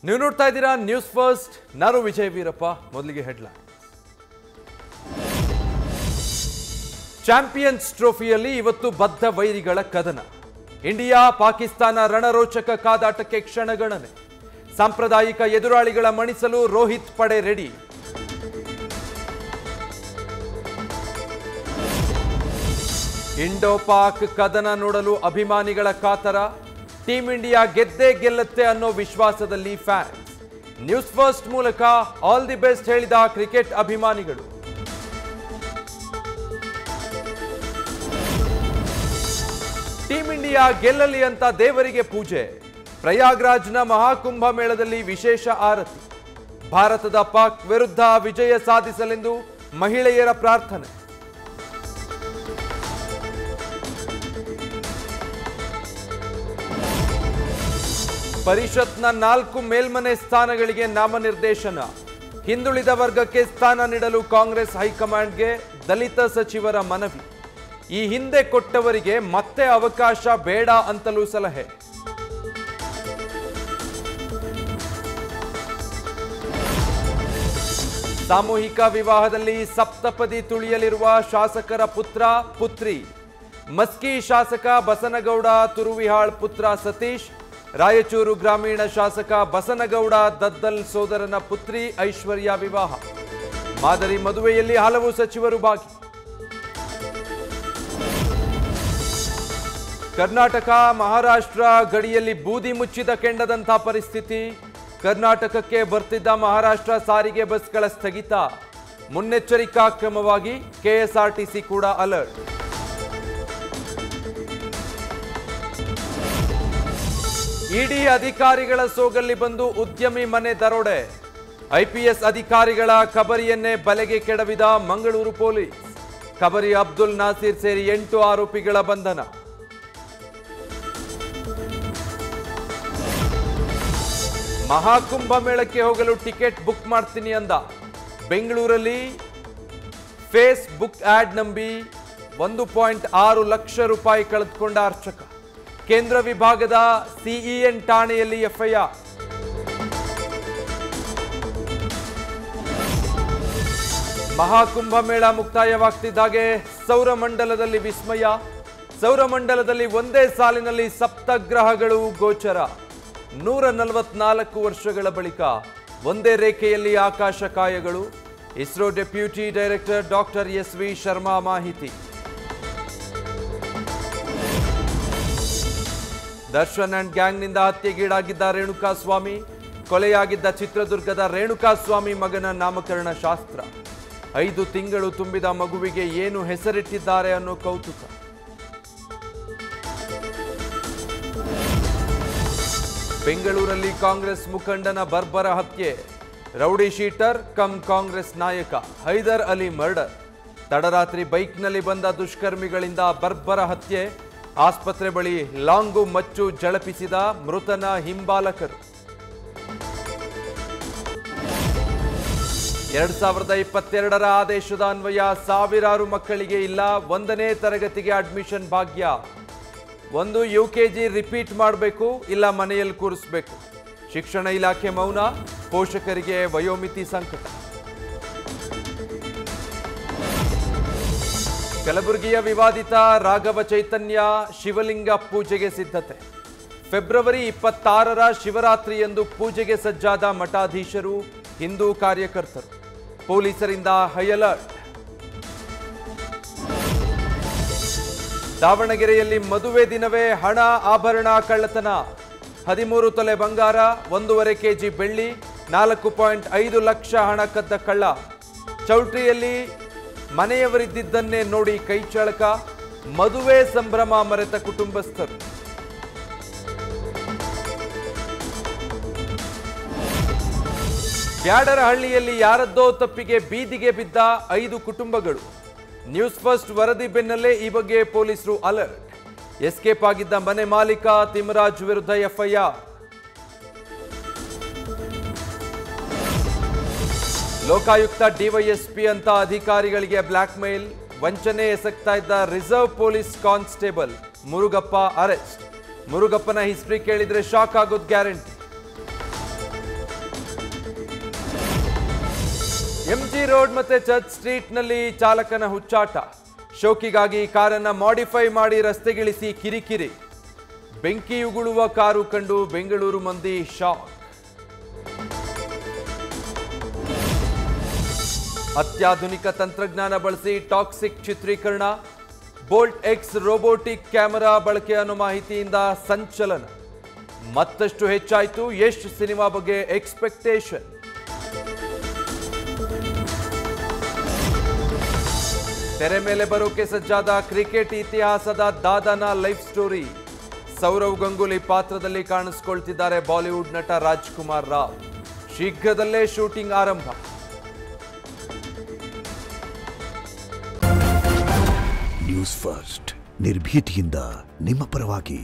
ನೀವು ನೋಡ್ತಾ ಇದ್ದೀರಾ ನ್ಯೂಸ್ ಫಸ್ಟ್. ನಾನು ವಿಜಯ್ ವೀರಪ್ಪ. ಮೊದಲಿಗೆ ಹೆಡ್ಲೈನ್. ಚಾಂಪಿಯನ್ಸ್ ಟ್ರೋಫಿಯಲ್ಲಿ ಇವತ್ತು ಬದ್ಧ ವೈರಿಗಳ ಕದನ. ಇಂಡಿಯಾ ಪಾಕಿಸ್ತಾನ ರಣರೋಚಕ ಕಾದಾಟಕ್ಕೆ ಕ್ಷಣಗಣನೆ. ಸಾಂಪ್ರದಾಯಿಕ ಎದುರಾಳಿಗಳ ಮಣಿಸಲು ರೋಹಿತ್ ಪಡೆ ರೆಡಿ. ಇಂಡೋ ಪಾಕ್ ಕದನ ನೋಡಲು ಅಭಿಮಾನಿಗಳ ಕಾತರ. ಟೀಂ ಇಂಡಿಯಾ ಗೆದ್ದೇ ಗೆಲ್ಲುತ್ತೆ ಅನ್ನೋ ವಿಶ್ವಾಸದಲ್ಲಿ ಫ್ಯಾನ್ಸ್. ನ್ಯೂಸ್ ಫಸ್ಟ್ ಮೂಲಕ ಆಲ್ ದಿ ಬೆಸ್ಟ್ ಹೇಳಿದ ಕ್ರಿಕೆಟ್ ಅಭಿಮಾನಿಗಳು. ಟೀಂ ಇಂಡಿಯಾ ಗೆಲ್ಲಲಿ ಅಂತ ದೇವರಿಗೆ ಪೂಜೆ. ಪ್ರಯಾಗ್ರಾಜ್ನ ಮಹಾಕುಂಭ ಮೇಳದಲ್ಲಿ ವಿಶೇಷ ಆರತಿ. ಭಾರತದ ಪಾಕ್ ವಿರುದ್ಧ ವಿಜಯ ಸಾಧಿಸಲೆಂದು ಮಹಿಳೆಯರ ಪ್ರಾರ್ಥನೆ. ಪರಿಷತ್ನ 4 ಮೇಲ್ಮನೆ ಸ್ಥಾನಗಳಿಗೆ ನಾಮನಿರ್ದೇಶನ. ಹಿಂದುಳಿದ ವರ್ಗಕ್ಕೆ ಸ್ಥಾನ ನೀಡಲು ಕಾಂಗ್ರೆಸ್ ಹೈಕಮಾಂಡ್ಗೆ ದಲಿತ ಸಚಿವರ ಮನವಿ. ಈ ಹಿಂದೆ ಕೊಟ್ಟವರಿಗೆ ಮತ್ತೆ ಅವಕಾಶ ಬೇಡ ಅಂತಲೂ ಸಲಹೆ. ಸಾಮೂಹಿಕ ವಿವಾಹದಲ್ಲಿ ಸಪ್ತಪದಿ ತುಳಿಯಲಿರುವ ಶಾಸಕರ ಪುತ್ರ ಪುತ್ರಿ. ಮಸ್ಕಿ ಶಾಸಕ ಬಸನಗೌಡ ತುರುವಿಹಾಳ್ ಪುತ್ರ ಸತೀಶ್. ರಾಯಚೂರು ಗ್ರಾಮೀಣ ಶಾಸಕ ಬಸನಗೌಡ ದದ್ದಲ್ ಸೋದರನ ಪುತ್ರಿ ಐಶ್ವರ್ಯ ವಿವಾಹ. ಮಾದರಿ ಮದುವೆಯಲ್ಲಿ ಹಲವು ಸಚಿವರು ಭಾಗಿ. ಕರ್ನಾಟಕ ಮಹಾರಾಷ್ಟ್ರ ಗಡಿಯಲ್ಲಿ ಬೂದಿ ಮುಚ್ಚಿದ ಕೆಂಡದಂಥ ಪರಿಸ್ಥಿತಿ. ಕರ್ನಾಟಕಕ್ಕೆ ಬರ್ತಿದ್ದ ಮಹಾರಾಷ್ಟ್ರ ಸಾರಿಗೆ ಬಸ್ಗಳ ಸ್ಥಗಿತ. ಮುನ್ನೆಚ್ಚರಿಕಾ ಕ್ರಮವಾಗಿ ಕೆಎಸ್ಆರ್ಟಿಸಿ ಕೂಡ ಅಲರ್ಟ್. ಇಡಿ ಅಧಿಕಾರಿಗಳ ಸೋಗಲ್ಲಿ ಬಂದು ಉದ್ಯಮಿ ಮನೆ ದರೋಡೆ. ಐಪಿಎಸ್ ಅಧಿಕಾರಿಗಳ ಖಬರಿಯನ್ನೇ ಬಲೆಗೆ ಕೆಡವಿದ ಮಂಗಳೂರು ಪೊಲೀಸ್. ಖಬರಿ ಅಬ್ದುಲ್ ನಾಸೀರ್ ಸೇರಿ 8 ಆರೋಪಿಗಳ ಬಂಧನ. ಮಹಾಕುಂಭ ಮೇಳಕ್ಕೆ ಹೋಗಲು ಟಿಕೆಟ್ ಬುಕ್ ಮಾಡ್ತೀನಿ ಅಂದ. ಬೆಂಗಳೂರಲ್ಲಿ ಫೇಸ್ಬುಕ್ ಆಡ್ ನಂಬಿ 1.6 ಲಕ್ಷ ರೂಪಾಯಿ ಕಳೆದುಕೊಂಡ ಅರ್ಚಕ. ಕೇಂದ್ರ ವಿಭಾಗದ ಸಿಇಎನ್ ಠಾಣೆಯಲ್ಲಿ ಎಫ್ಐಆರ್. ಮಹಾಕುಂಭ ಮೇಳ ಮುಕ್ತಾಯವಾಗ್ತಿದ್ದಾಗೆ ಸೌರಮಂಡಲದಲ್ಲಿ ವಿಸ್ಮಯ. ಸೌರಮಂಡಲದಲ್ಲಿ ಒಂದೇ ಸಾಲಿನಲ್ಲಿ ಸಪ್ತಗ್ರಹಗಳು ಗೋಚರ. 144 ವರ್ಷಗಳ ಬಳಿಕ ಒಂದೇ ರೇಖೆಯಲ್ಲಿ ಆಕಾಶ ಕಾಯಗಳು. ISRO deputy director doctor S V. Sharma ಮಾಹಿತಿ. ದರ್ಶನ್ ಅಂಡ್ ಗ್ಯಾಂಗ್ನಿಂದ ಹತ್ಯೆಗೀಡಾಗಿದ್ದ ರೇಣುಕಾಸ್ವಾಮಿ. ಕೊಲೆಯಾಗಿದ್ದ ಚಿತ್ರದುರ್ಗದ ರೇಣುಕಾಸ್ವಾಮಿ ಮಗನ ನಾಮಕರಣ ಶಾಸ್ತ್ರ. 5 ತಿಂಗಳು ತುಂಬಿದ ಮಗುವಿಗೆ ಏನು ಹೆಸರಿಟ್ಟಿದ್ದಾರೆ ಅನ್ನೋ ಕೌತುಕ. ಬೆಂಗಳೂರಲ್ಲಿ ಕಾಂಗ್ರೆಸ್ ಮುಖಂಡನ ಬರ್ಬರ ಹತ್ಯೆ. ರೌಡಿ ಶೀಟರ್ ಕಮ್ ಕಾಂಗ್ರೆಸ್ ನಾಯಕ ಹೈದರ್ ಅಲಿ ಮರ್ಡರ್. ತಡರಾತ್ರಿ ಬೈಕ್ನಲ್ಲಿ ಬಂದ ದುಷ್ಕರ್ಮಿಗಳಿಂದ ಬರ್ಬರ ಹತ್ಯೆ. ಆಸ್ಪತ್ರೆ ಬಳಿ ಲಾಂಗು ಮಚ್ಚು ಝಳಪಿಸಿದ ಮೃತನ ಹಿಂಬಾಲಕರು. 2022ರ ಆದೇಶದ ಅನ್ವಯ ಸಾವಿರಾರು ಮಕ್ಕಳಿಗೆ ಇಲ್ಲ 1ನೇ ತರಗತಿಗೆ ಅಡ್ಮಿಷನ್ ಭಾಗ್ಯ. ಒಂದು UKG ರಿಪೀಟ್ ಮಾಡಬೇಕು, ಇಲ್ಲ ಮನೆಯಲ್ಲಿ ಕೂರಿಸಬೇಕು. ಶಿಕ್ಷಣ ಇಲಾಖೆ ಮೌನ. ಪೋಷಕರಿಗೆ ವಯೋಮಿತಿ ಸಂಕಟ. ಕಲಬುರಗಿಯ ವಿವಾದಿತ ರಾಘವ ಚೈತನ್ಯ ಶಿವಲಿಂಗ ಪೂಜೆಗೆ ಸಿದ್ಧತೆ. ಫೆಬ್ರವರಿ 26ರ ಶಿವರಾತ್ರಿಯಂದು ಪೂಜೆಗೆ ಸಜ್ಜಾದ ಮಠಾಧೀಶರು, ಹಿಂದೂ ಕಾರ್ಯಕರ್ತರು. ಪೊಲೀಸರಿಂದ ಹೈ ಅಲರ್ಟ್. ದಾವಣಗೆರೆಯಲ್ಲಿ ಮದುವೆ ದಿನವೇ ಹಣ ಆಭರಣ ಕಳ್ಳತನ. 13 ತೊಲೆ ಬಂಗಾರ, 1.5 kg ಬೆಳ್ಳಿ, 4.5 ಲಕ್ಷ ಹಣ ಕದ್ದ ಕಳ್ಳ. ಚೌಟ್ರಿಯಲ್ಲಿ ಮನೆಯವರಿದ್ದನ್ನೇ ನೋಡಿ ಕೈಚಳಕ. ಮದುವೆ ಸಂಭ್ರಮ ಮರೆತ ಕುಟುಂಬಸ್ಥರು. ಬ್ಯಾಡರಹಳ್ಳಿಯಲ್ಲಿ ಯಾರದ್ದೋ ತಪ್ಪಿಗೆ ಬೀದಿಗೆ ಬಿದ್ದ 5 ಕುಟುಂಬಗಳು. ನ್ಯೂಸ್ ಫಸ್ಟ್ ವರದಿ ಬೆನ್ನಲ್ಲೇ ಈ ಬಗ್ಗೆ ಪೊಲೀಸರು ಅಲರ್ಟ್. ಎಸ್ಕೇಪ್ ಆಗಿದ್ದ ಮನೆ ಮಾಲೀಕ ತಿಮ್ಮರಾಜ್ ವಿರುದ್ಧ ಎಫ್ಐಆರ್. ಲೋಕಾಯುಕ್ತ ಡಿವೈಎಸ್ಪಿ ಅಂತ ಅಧಿಕಾರಿಗಳಿಗೆ ಬ್ಲಾಕ್ ಮೇಲ್. ವಂಚನೆ ಎಸಗ್ತಾ ಇದ್ದ reserve police constable Murugappa arrest. ಮುರುಗಪ್ಪನ ಹಿಸ್ಟ್ರಿ ಕೇಳಿದ್ರೆ ಶಾಕ್ ಆಗೋದು ಗ್ಯಾರಂಟಿ. ಎಂಜಿ ರೋಡ್ ಮತ್ತೆ ಚರ್ಚ್ ಸ್ಟ್ರೀಟ್ನಲ್ಲಿ ಚಾಲಕನ ಹುಚ್ಚಾಟ. ಶೋಕಿಗಾಗಿ ಕಾರನ್ನ ಮಾಡಿಫೈ ಮಾಡಿ ರಸ್ತೆಗಿಳಿಸಿ ಕಿರಿಕಿರಿ. ಬೆಂಕಿ ಉಗುಳುವ ಕಾರು ಕಂಡು ಬೆಂಗಳೂರು ಮಂದಿ ಶಾಕ್. ಅತ್ಯಾಧುನಿಕ ತಂತ್ರಜ್ಞಾನ ಬಳಸಿ ಟಾಕ್ಸಿಕ್ ಚಿತ್ರೀಕರಣ. ಬೋಲ್ಟ್ ಎಕ್ಸ್ ರೋಬೋಟಿಕ್ ಕ್ಯಾಮೆರಾ ಬಳಕೆ ಅನ್ನೋ ಮಾಹಿತಿಯಿಂದ ಸಂಚಲನ. ಮತ್ತಷ್ಟು ಹೆಚ್ಚಾಯಿತು ಯಶ್ ಸಿನಿಮಾ ಬಗ್ಗೆ ಎಕ್ಸ್ಪೆಕ್ಟೇಷನ್. ತೆರೆ ಮೇಲೆ ಬರೋಕೆ ಸಜ್ಜಾದ ಕ್ರಿಕೆಟ್ ಇತಿಹಾಸದ ದಾದಾನ ಲೈಫ್ ಸ್ಟೋರಿ. ಸೌರವ್ ಗಂಗೂಲಿ ಪಾತ್ರದಲ್ಲಿ ಕಾಣಿಸಿಕೊಳ್ತಿದ್ದಾರೆ ಬಾಲಿವುಡ್ ನಟ ರಾಜ್ಕುಮಾರ್ ರಾವ್. ಶೀಘ್ರದಲ್ಲೇ ಶೂಟಿಂಗ್ ಆರಂಭ. ನ್ಯೂಸ್ ಫಸ್ಟ್ ನಿರ್ಭೀತಿಯಿಂದ ನಿಮ್ಮ ಪರವಾಗಿ.